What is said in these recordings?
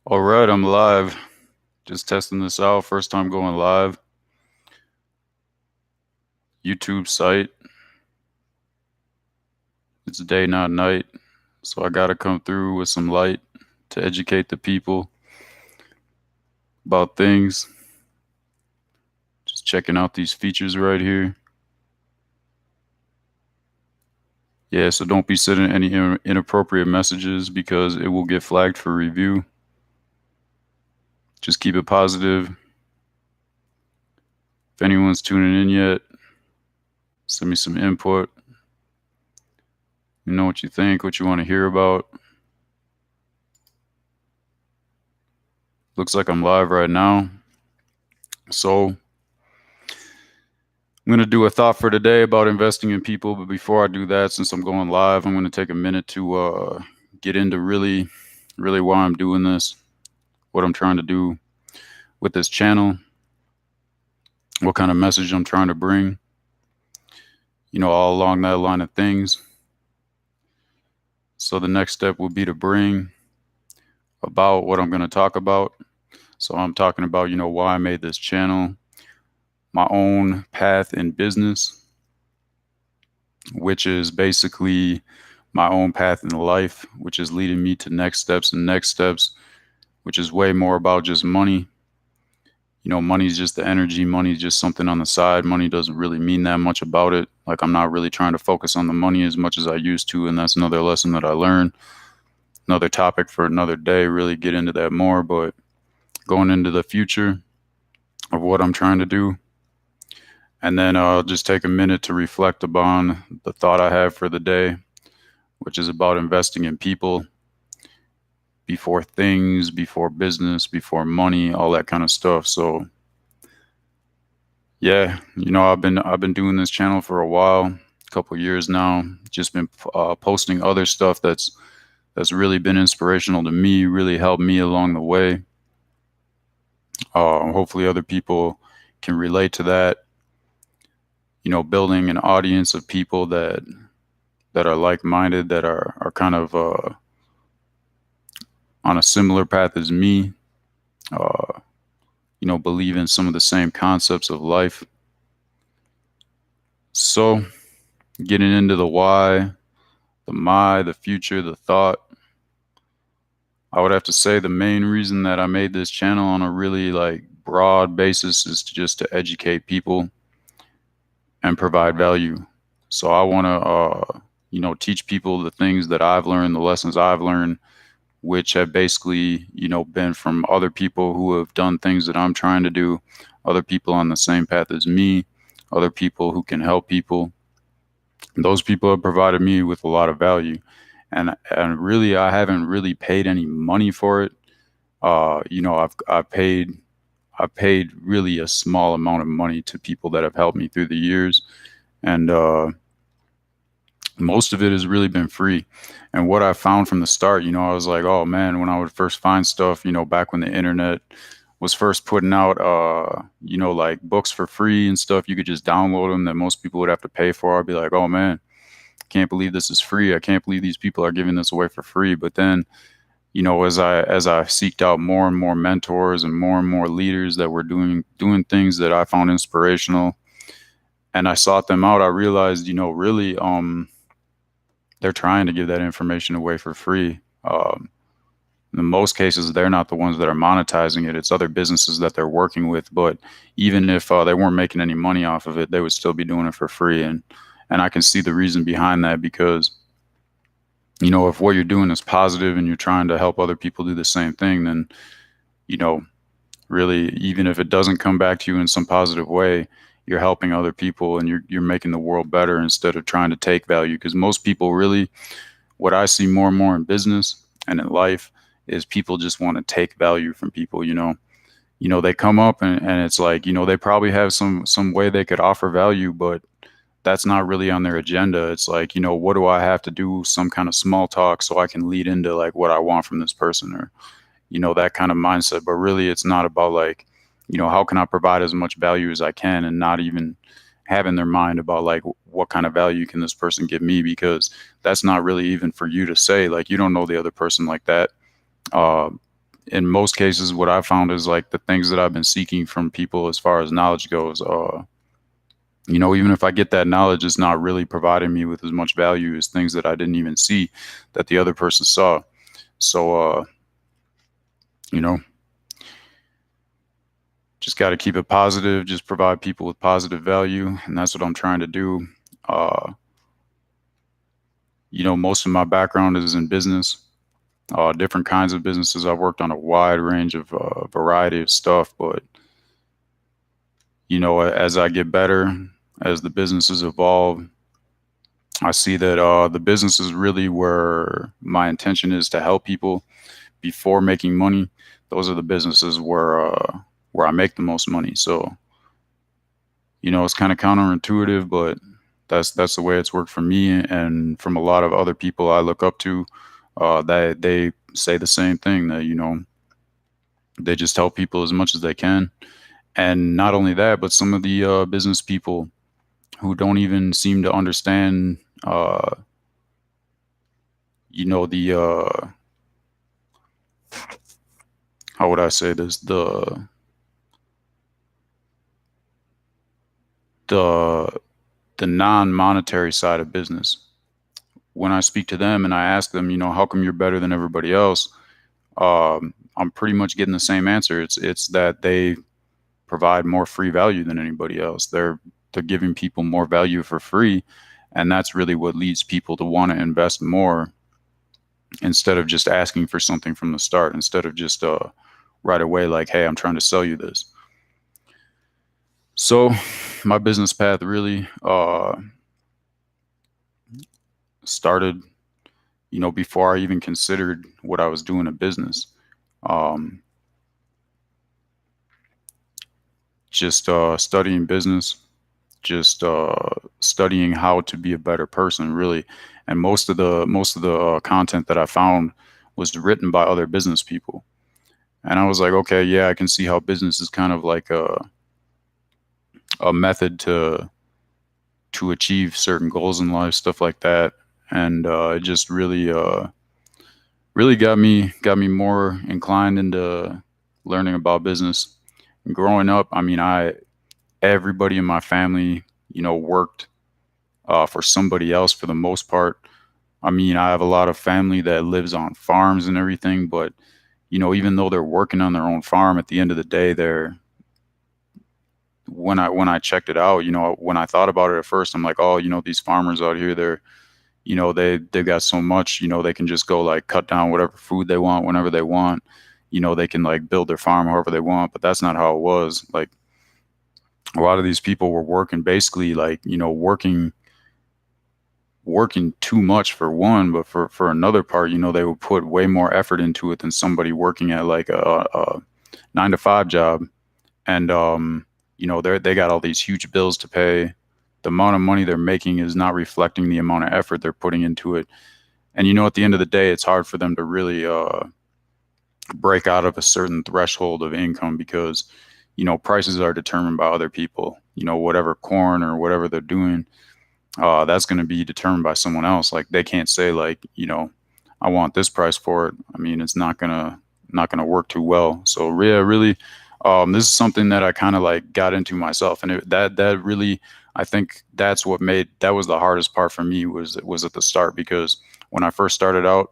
All right, I'm live. Just testing this out. First time going live. YouTube site. It's day, not night. So I got to come through with some light to educate the people about things. Just checking out these features right here. Yeah, so don't be sending any inappropriate messages because it will get flagged for review. Just keep it positive. If anyone's tuning in yet, send me some input. You know what you think, what you want to hear about. Looks like I'm live right now. So I'm going to do a thought for today about investing in people. But before I do that, since I'm going live, I'm going to take a minute to get into really why I'm doing this, what I'm trying to do with this channel, what kind of message I'm trying to bring, all along that line of things. So the next step will be to bring about what I'm going to talk about. So I'm talking about, why I made this channel, my own path in business, which is basically my own path in life, which is leading me to next steps, which is way more about just money. Money's just the energy. Money's just something on the side. Money doesn't really mean that much about it. Like, I'm not really trying to focus on the money as much as I used to. And that's another lesson that I learned. Another topic for another day, really get into that more. But going into the future of what I'm trying to do. And then I'll just take a minute to reflect upon the thought I have for the day, which is about investing in people before things, before business, before money, all that kind of stuff. So yeah, I've been doing this channel for a while, a couple years now. Just been posting other stuff that's really been inspirational to me, really helped me along the way. Hopefully other people can relate to that. Building an audience of people that are like-minded, that are kind of on a similar path as me, believe in some of the same concepts of life. So getting into the why, the my, the future, the thought, I would have to say the main reason that I made this channel on a really broad basis is just to educate people and provide value. So I want to, teach people the things that I've learned, the lessons I've learned, which have basically, been from other people who have done things that I'm trying to do, other people on the same path as me, other people who can help people. Those people have provided me with a lot of value. And really, I haven't really paid any money for it. I've paid really a small amount of money to people that have helped me through the years. And most of it has really been free. And what I found from the start, I was like, oh man, when I would first find stuff, back when the internet was first putting out, like books for free and stuff, you could just download them that most people would have to pay for. I'd be like, oh man, can't believe this is free. I can't believe these people are giving this away for free. But then, as I seeked out more and more mentors and more leaders that were doing things that I found inspirational, and I sought them out, I realized, really, they're trying to give that information away for free. In most cases, they're not the ones that are monetizing it. It's other businesses that they're working with. But even if they weren't making any money off of it, they would still be doing it for free. And I can see the reason behind that because, if what you're doing is positive and you're trying to help other people do the same thing, then, really, even if it doesn't come back to you in some positive way, you're helping other people and you're making the world better instead of trying to take value. Because most people really, what I see more and more in business and in life is people just want to take value from people. They come up and it's like, they probably have some way they could offer value, but that's not really on their agenda. It's like, what do I have to do? Some kind of small talk so I can lead into like what I want from this person, or, that kind of mindset. But really it's not about like, how can I provide as much value as I can, and not even have in their mind about like what kind of value can this person give me, because that's not really even for you to say. Like, you don't know the other person like that. in most cases, what I found is like the things that I've been seeking from people as far as knowledge goes. Even if I get that knowledge, it's not really providing me with as much value as things that I didn't even see that the other person saw. So, you know, just got to keep it positive, just provide people with positive value. And that's what I'm trying to do. Uh, most of my background is in business, different kinds of businesses. I've worked on a wide range of variety of stuff, but as I get better, as the businesses evolve, I see that the business is really where my intention is to help people before making money. Those are the businesses where I make the most money. So, it's kind of counterintuitive, but that's the way it's worked for me and from a lot of other people I look up to. That they say the same thing, that they just help people as much as they can. And not only that, but some of the business people who don't even seem to understand, the how would I say this, the the non-monetary side of business. When I speak to them and I ask them, how come you're better than everybody else? I'm pretty much getting the same answer. It's that they provide more free value than anybody else. They're giving people more value for free, and that's really what leads people to want to invest more instead of just asking for something from the start, instead of just right away like, hey, I'm trying to sell you this. So my business path really started, before I even considered what I was doing in business. Um, just studying business, just studying how to be a better person, really. And most of the content that I found was written by other business people. And I was like, okay, yeah, I can see how business is kind of like a method to achieve certain goals in life, stuff like that. And it just really got me more inclined into learning about business. And growing up, I mean, I everybody in my family, worked for somebody else for the most part. I mean, I have a lot of family that lives on farms and everything, but even though they're working on their own farm, at the end of the day, they're when I checked it out, when I thought about it at first, I'm like, oh, these farmers out here, they've got so much, they can just go like cut down whatever food they want whenever they want. They can like build their farm however they want, but that's not how it was. Like a lot of these people were working basically like, working too much for one, but for another part, they would put way more effort into it than somebody working at like a 9 to 5 job. And they got all these huge bills to pay. The amount of money they're making is not reflecting the amount of effort they're putting into it. And at the end of the day, it's hard for them to really break out of a certain threshold of income because prices are determined by other people. Whatever corn or whatever they're doing, that's going to be determined by someone else. Like they can't say like, I want this price for it. I mean, it's not gonna work too well. So yeah, really, this is something that I kind of like got into myself, and that really, I think that was the hardest part for me was at the start, because when I first started out,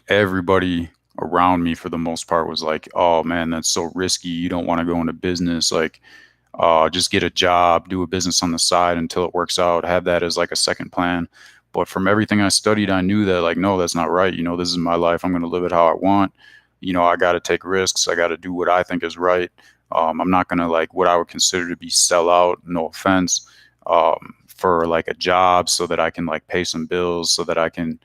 everybody around me for the most part was like, oh man, that's so risky. You don't want to go into business. Like, just get a job, do a business on the side until it works out, have that as like a second plan. But from everything I studied, I knew that like, no, that's not right. This is my life. I'm going to live it how I want. I got to take risks. I got to do what I think is right. I'm not going to like what I would consider to be sell out, no offense, for like a job so that I can like pay some bills so that I can,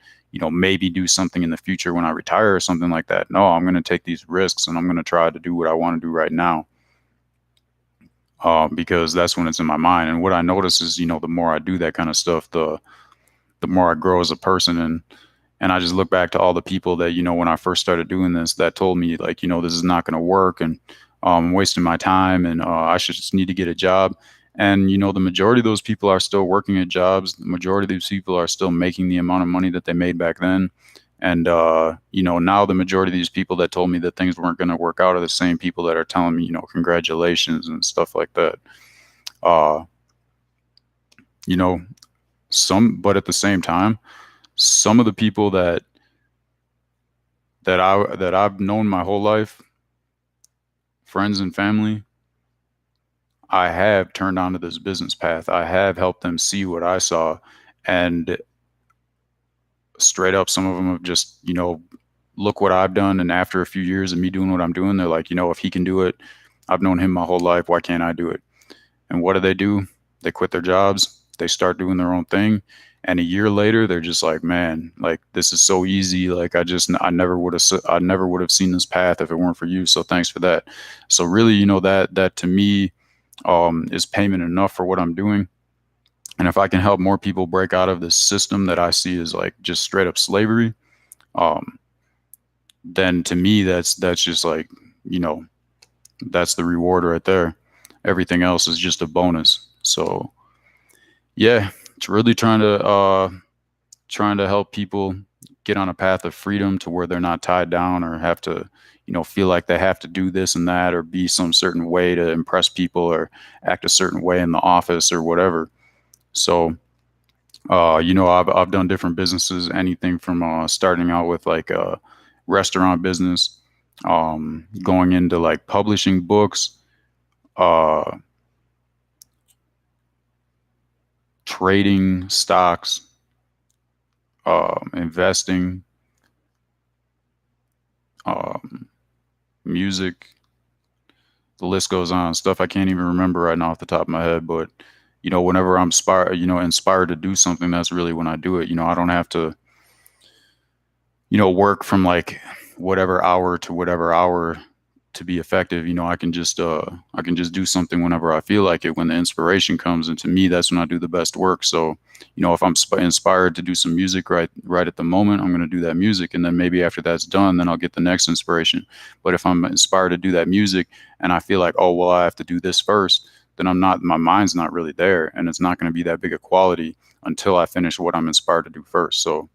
maybe do something in the future when I retire or something like that. No, I'm going to take these risks and I'm going to try to do what I want to do right now. Because that's when it's in my mind. And what I notice is, the more I do that kind of stuff, the more I grow as a person. And I just look back to all the people that, when I first started doing this, that told me like, this is not going to work, and I'm wasting my time, and I should just need to get a job. And, the majority of those people are still working at jobs. The majority of these people are still making the amount of money that they made back then. And, now the majority of these people that told me that things weren't going to work out are the same people that are telling me, congratulations and stuff like that. Uh, you know, but at the same time, some of the people that I've known my whole life, friends and family, I have turned onto this business path. I have helped them see what I saw, and straight up, some of them have just, look what I've done. And after a few years of me doing what I'm doing, they're like, if he can do it, I've known him my whole life. Why can't I do it? And what do? They quit their jobs. They start doing their own thing. And a year later, they're just like, man, like this is so easy. Like I never would have seen this path if it weren't for you. So thanks for that. So really, that to me, is payment enough for what I'm doing. And if I can help more people break out of this system that I see as like just straight up slavery, um, then to me, that's just like, that's the reward right there. Everything else is just a bonus. So yeah, it's really trying to help people get on a path of freedom to where they're not tied down or have to, feel like they have to do this and that or be some certain way to impress people or act a certain way in the office or whatever. So, I've done different businesses, anything from starting out with like a restaurant business, going into like publishing books, uh, trading stocks, investing, um, music. The list goes on. Stuff I can't even remember right now off the top of my head, but whenever I'm inspired to do something, that's really when I do it. I don't have to, work from like whatever hour to whatever hour to be effective. I can just do something whenever I feel like it, when the inspiration comes. And to me, that's when I do the best work. So, if I'm inspired to do some music right at the moment, I'm going to do that music. And then maybe after that's done, then I'll get the next inspiration. But if I'm inspired to do that music and I feel like, oh, well, I have to do this first, then my mind's not really there. And it's not going to be that big a quality until I finish what I'm inspired to do first. So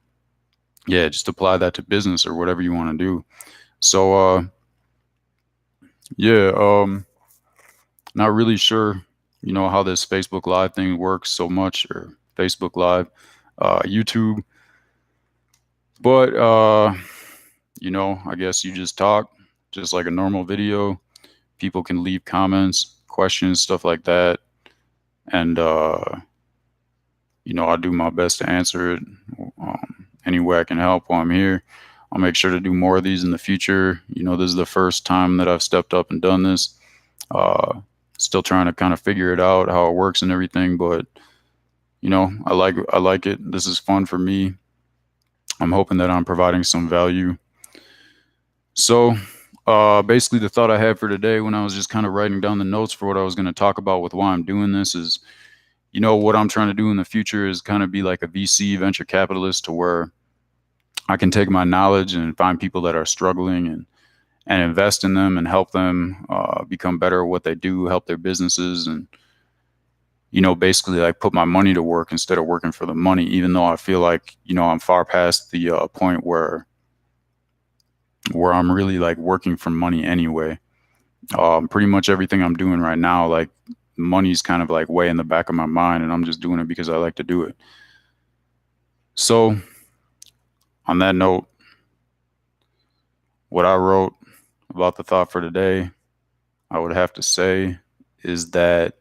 yeah, just apply that to business or whatever you want to do. So, yeah, not really sure, how this Facebook Live thing works so much, or Facebook Live, YouTube, but I guess you just talk just like a normal video. People can leave comments, questions, stuff like that, and I'll do my best to answer it any way I can help while I'm here. I'll make sure to do more of these in the future. This is the first time that I've stepped up and done this. Still trying to kind of figure it out, how it works and everything, but I like it. This is fun for me. I'm hoping that I'm providing some value. So, basically the thought I had for today when I was just kind of writing down the notes for what I was going to talk about with why I'm doing this is, what I'm trying to do in the future is kind of be like a VC, venture capitalist, to where I can take my knowledge and find people that are struggling and invest in them and help them become better at what they do, help their businesses, and basically like put my money to work instead of working for the money. Even though I feel like I'm far past the point where I'm really like working for money anyway. Pretty much everything I'm doing right now, like money's kind of like way in the back of my mind, and I'm just doing it because I like to do it. So, on that note, what I wrote about the thought for today, I would have to say, is that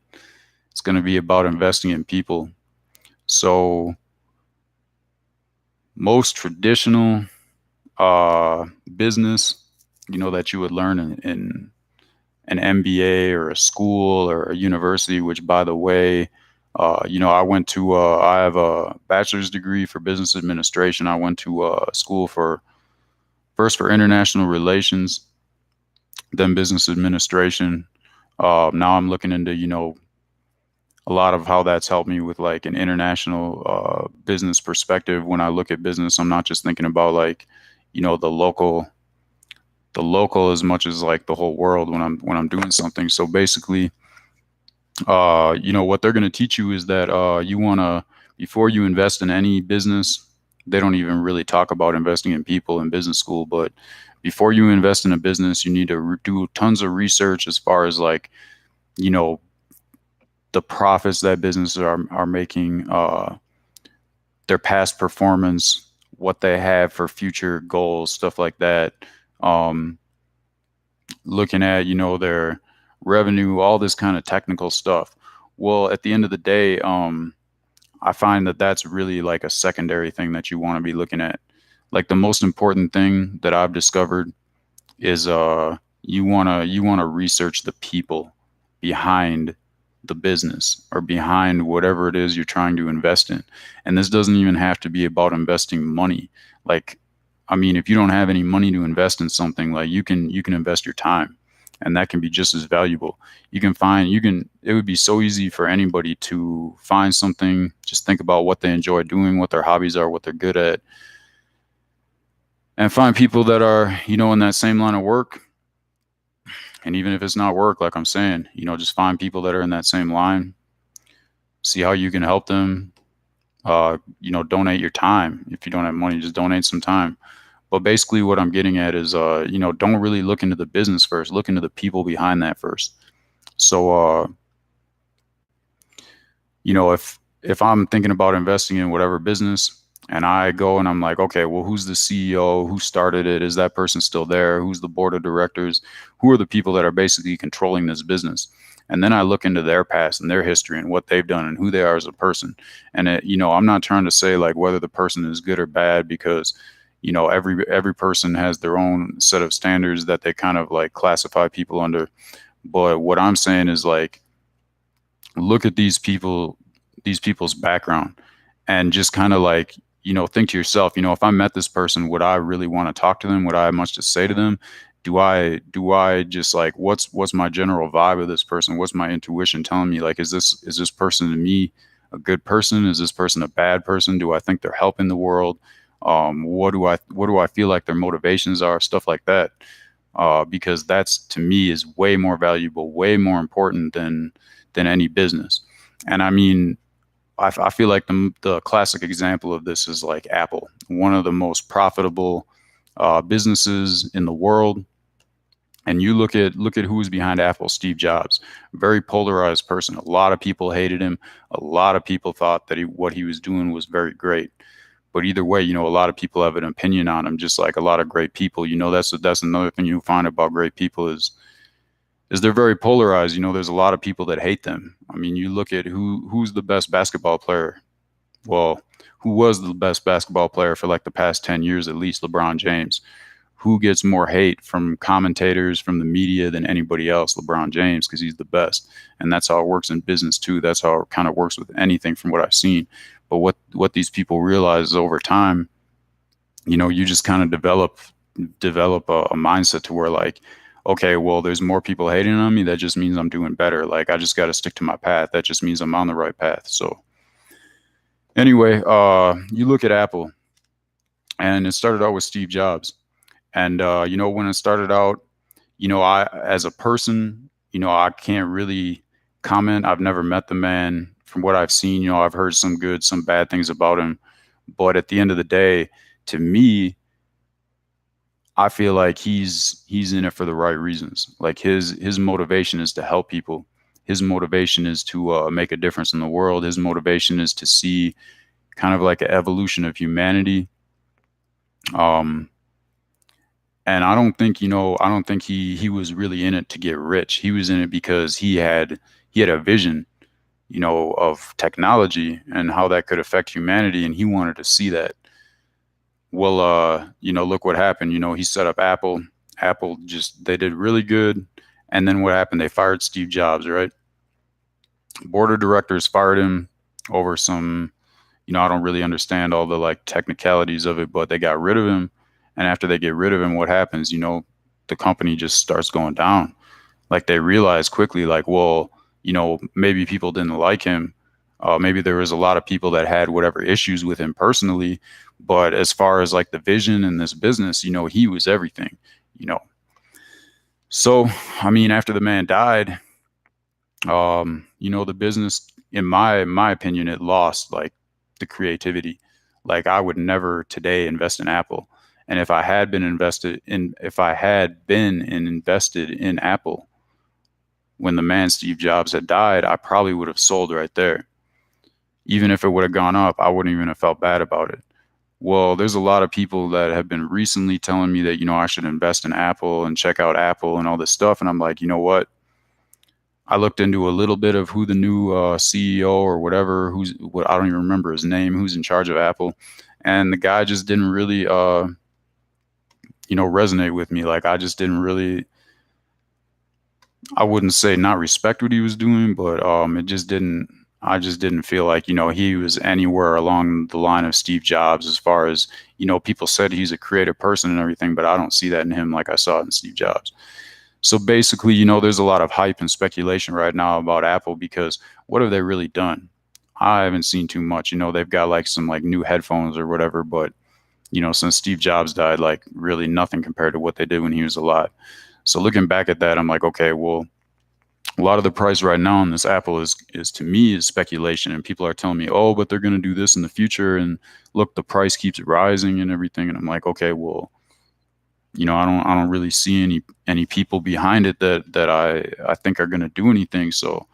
it's going to be about investing in people. So most traditional business, that you would learn in an MBA or a school or a university, which, by the way, I have a bachelor's degree for business administration. I went to school first for international relations, then business administration. Now I'm looking into, a lot of how that's helped me with like an international business perspective. When I look at business, I'm not just thinking about like, the local as much as like the whole world when I'm doing something. So basically, what they're going to teach you is that you want to, before you invest in any business, they don't even really talk about investing in people in business school. But before you invest in a business, you need to do tons of research as far as like, you know, the profits that businesses are making, their past performance, what they have for future goals, stuff like that. Um, Looking at, their revenue, all this kind of technical stuff. Well, at the end of the day, I find that that's really like a secondary thing that you want to be looking at. Like the most important thing that I've discovered is you want to research the people behind the business or behind whatever it is you're trying to invest in. And this doesn't even have to be about investing money. Like, I mean, if you don't have any money to invest in something, like you can invest your time, and that can be just as valuable. It would be so easy for anybody to find something, just think about what they enjoy doing, what their hobbies are, what they're good at, and find people that are, in that same line of work. And even if it's not work, like I'm saying, just find people that are in that same line, see how you can help them. Donate your time. If you don't have money, just donate some time. But basically, what I'm getting at is, don't really look into the business first. Look into the people behind that first. So, if I'm thinking about investing in whatever business, and I go and I'm like, okay, well, who's the CEO? Who started it? Is that person still there? Who's the board of directors? Who are the people that are basically controlling this business? And then I look into their past and their history and what they've done and who they are as a person. And I'm not trying to say like whether the person is good or bad, because every person has their own set of standards that they kind of like classify people under. But what I'm saying is like, look at these people's background, and just kind of like, think to yourself, if I met this person, would I really want to talk to them? Would I have much to say to them? Do I just like, what's my general vibe of this person? What's my intuition telling me? Like, is this person to me a good person? Is this person a bad person? Do I think they're helping the world? What do I feel like their motivations are? Stuff like that. Because that's, to me, is way more valuable, way more important than any business. And I mean, I feel like the classic example of this is like Apple, one of the most profitable businesses in the world. And you look at who was behind Apple. Steve Jobs, very polarized person. A lot of people hated him. A lot of people thought that what he was doing was very great. But either way, a lot of people have an opinion on him, just like a lot of great people. That's another thing you find about great people is they're very polarized. There's a lot of people that hate them. I mean, you look at who's the best basketball player. Well, who was the best basketball player for like the past 10 years at least? LeBron James. Who gets more hate from commentators, from the media than anybody else? LeBron James, because he's the best. And that's how it works in business too. That's how it kind of works with anything from what I've seen. But what these people realize is over time, you just kind of develop a mindset to where like, okay, well, there's more people hating on me. That just means I'm doing better. Like, I just got to stick to my path. That just means I'm on the right path. So anyway, you look at Apple, and it started out with Steve Jobs. And, when it started out, I, as a person, I can't really comment. I've never met the man. From what I've seen, I've heard some good, some bad things about him. But at the end of the day, to me, I feel like he's in it for the right reasons. Like his motivation is to help people. His motivation is to make a difference in the world. His motivation is to see kind of like an evolution of humanity. Um, and I don't think he was really in it to get rich. He was in it because he had a vision, of technology and how that could affect humanity, and he wanted to see that. Well, look what happened. He set up Apple. Apple just, they did really good. And then what happened? They fired Steve Jobs, right? Board of directors fired him over some, I don't really understand all the like technicalities of it, but they got rid of him. And after they get rid of him, what happens? The company just starts going down. Like they realize quickly, like, well, maybe people didn't like him. Maybe there was a lot of people that had whatever issues with him personally, but as far as like the vision in this business, he was everything, you know. So, I mean, after the man died, the business, in my opinion, it lost like the creativity. Like I would never today invest in Apple. And if I had been invested in Apple when the man Steve Jobs had died, I probably would have sold right there. Even if it would have gone up, I wouldn't even have felt bad about it. Well, there's a lot of people that have been recently telling me that, I should invest in Apple and check out Apple and all this stuff. And I'm like, you know what? I looked into a little bit of who the new CEO or whatever, I don't even remember his name, who's in charge of Apple. And the guy just didn't really, resonate with me. Like I just didn't really, I wouldn't say not respect what he was doing, but I just didn't feel like, he was anywhere along the line of Steve Jobs as far as, people said he's a creative person and everything, but I don't see that in him like I saw it in Steve Jobs. So basically, there's a lot of hype and speculation right now about Apple because what have they really done? I haven't seen too much. They've got like some like new headphones or whatever, but since Steve Jobs died, like really nothing compared to what they did when he was alive. So looking back at that, I'm like, okay, well, a lot of the price right now on this Apple is to me is speculation, and people are telling me, oh, but they're going to do this in the future, and look, the price keeps rising and everything, and I'm like, okay, well, I don't really see any people behind it that I think are going to do anything. So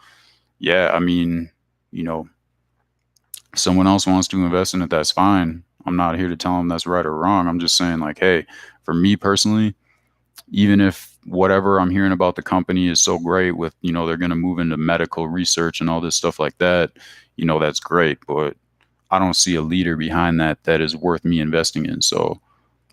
yeah, I mean, if someone else wants to invest in it, that's fine. I'm not here to tell them that's right or wrong. I'm just saying like, hey, for me personally, even if whatever I'm hearing about the company is so great with, they're going to move into medical research and all this stuff like that, that's great. But I don't see a leader behind that is worth me investing in. So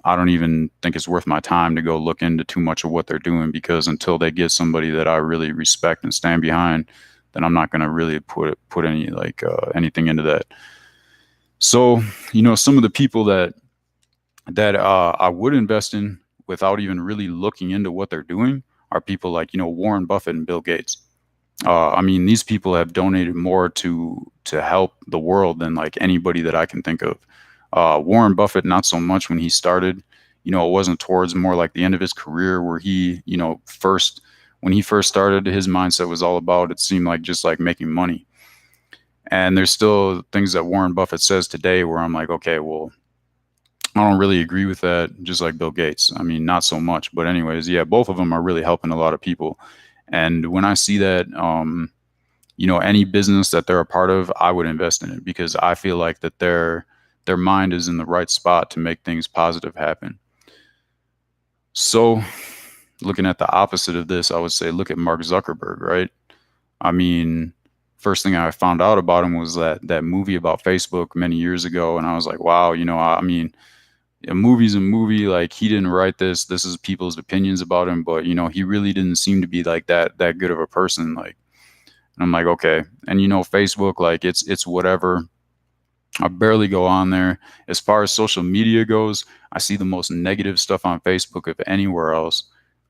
I don't even think it's worth my time to go look into too much of what they're doing because until they get somebody that I really respect and stand behind, then I'm not going to really put any anything into that. So, some of the people that I would invest in without even really looking into what they're doing are people like, Warren Buffett and Bill Gates. I mean, these people have donated more to help the world than like anybody that I can think of. Warren Buffett, not so much when he started. It wasn't towards more like the end of his career where he, when he first started, his mindset was all about, it seemed like just like making money. And there's still things that Warren Buffett says today where I'm like, okay, well, I don't really agree with that, just like Bill Gates. I mean, not so much. But anyways, yeah, both of them are really helping a lot of people. And when I see that, any business that they're a part of, I would invest in it because I feel like that their mind is in the right spot to make things positive happen. So looking at the opposite of this, I would say look at Mark Zuckerberg, right? I mean, first thing I found out about him was that movie about Facebook many years ago, and I was like, wow, I mean, a movie's a movie. Like he didn't write this. This is people's opinions about him, but he really didn't seem to be like that good of a person. Like, and I'm like, okay, and Facebook, like it's whatever. I barely go on there. As far as social media goes, I see the most negative stuff on Facebook if anywhere else.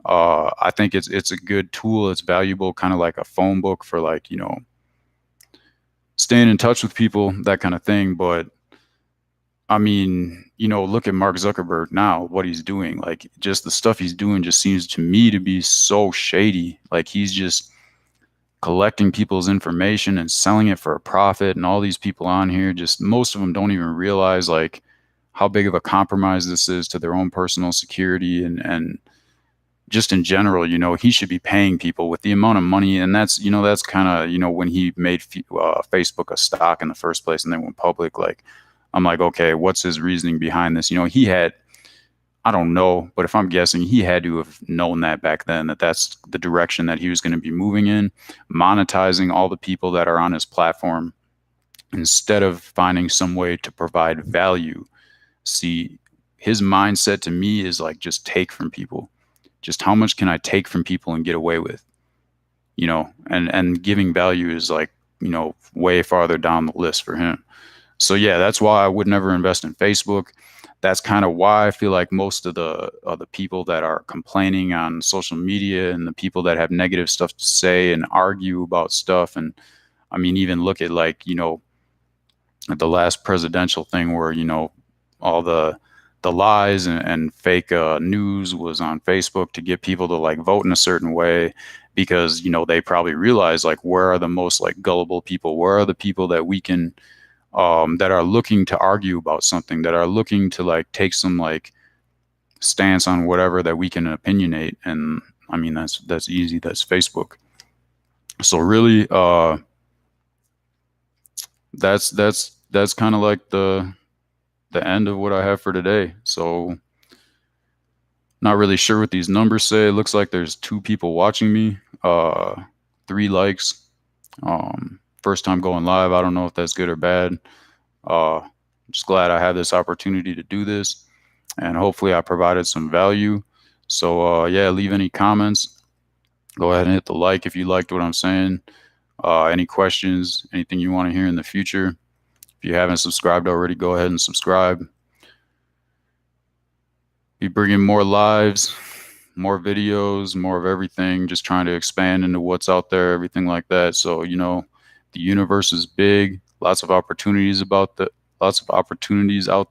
I think it's a good tool. It's valuable, kind of like a phone book for like staying in touch with people, that kind of thing. But I mean, look at Mark Zuckerberg now, what he's doing. Like just the stuff he's doing just seems to me to be so shady. Like he's just collecting people's information and selling it for a profit. And all these people on here, just most of them don't even realize like how big of a compromise this is to their own personal security and just in general, he should be paying people with the amount of money. And that's kind of, when he made Facebook a stock in the first place and then went public, like, I'm like, okay, what's his reasoning behind this? He had, I don't know, but if I'm guessing, he had to have known that back then, that's the direction that he was going to be moving in, monetizing all the people that are on his platform instead of finding some way to provide value. See, his mindset to me is like, just take from people. Just how much can I take from people and get away with? And giving value is like, way farther down the list for him. So yeah, that's why I would never invest in Facebook. That's kind of why I feel like most of the people that are complaining on social media and the people that have negative stuff to say and argue about stuff. And I mean, even look at like, at the last presidential thing where, all the lies and fake news was on Facebook to get people to like vote in a certain way because, they probably realize like, where are the most like gullible people? Where are the people that we can that are looking to argue about something, that are looking to like take some like stance on whatever that we can opinionate. And I mean, that's easy. That's Facebook. So really, that's kind of like the end of what I have for today. So not really sure what these numbers say. It looks like there's 2 people watching me, 3 likes. First time going live. I don't know if that's good or bad. Just glad I had this opportunity to do this, and hopefully I provided some value. So yeah, leave any comments. Go ahead and hit the like if you liked what I'm saying. Any questions, anything you want to hear in the future. If you haven't subscribed already, go ahead and subscribe. Be bringing more lives, more videos, more of everything, just trying to expand into what's out there, everything like that. So, you know, the universe is big, lots of opportunities out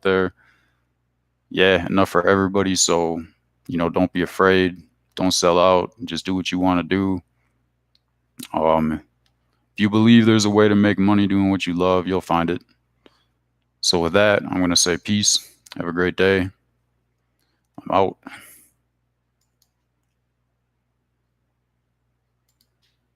there. Yeah, enough for everybody. So, you know, don't be afraid. Don't sell out. Just do what you want to do. If you believe there's a way to make money doing what you love, you'll find it. So with that, I'm going to say peace. Have a great day. I'm out.